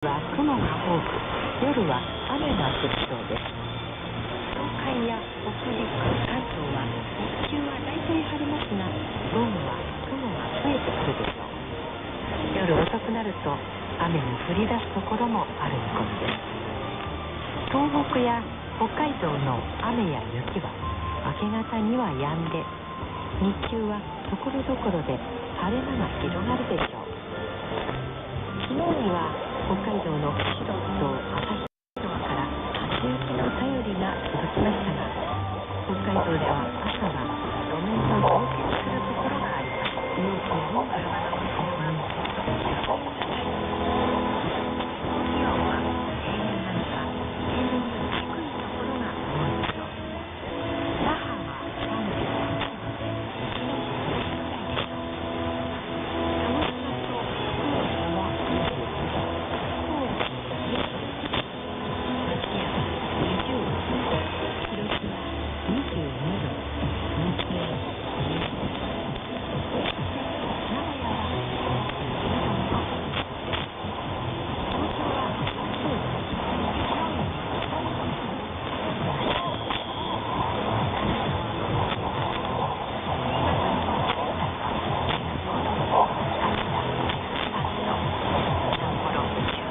は雲が多く、夜は雨が降りそうです。東海や北陸、関東は日中は大体晴れますが、午後は雲が増えてくるでしょう。夜遅くなると雨の降り出すところもある見込みです。東北や北海道の雨や雪は明け方には止んで、日中はところどころで晴れ間が広がるでしょう。昨日には北海道の釧路と旭川から初雪の便りが届きましたが、北海道では朝は路面と凍結するところがあります。車の運転は気温は平年並みか平年より低いところが多いでしょう。那覇は31度、1日ぐらいでしょう。鹿児島と福岡は22度、高知20度、松山20度、広島22度、日程20度、そし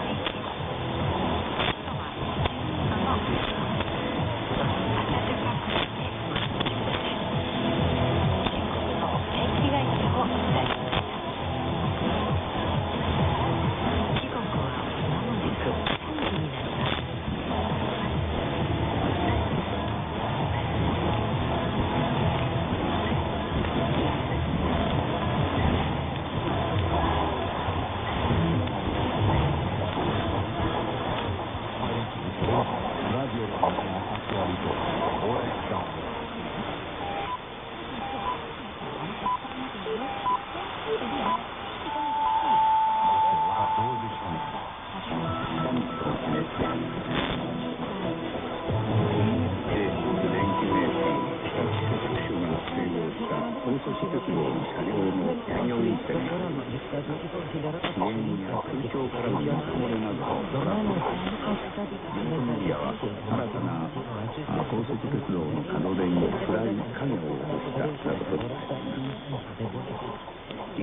て名古屋は22度の予想です。東京は暑いです。高速鉄道の車両の営業運転や遅延や空調からの漏れなどをトラブル地元メディアは新たな高速鉄道の門出に暗い影を落としたなどと伝えています。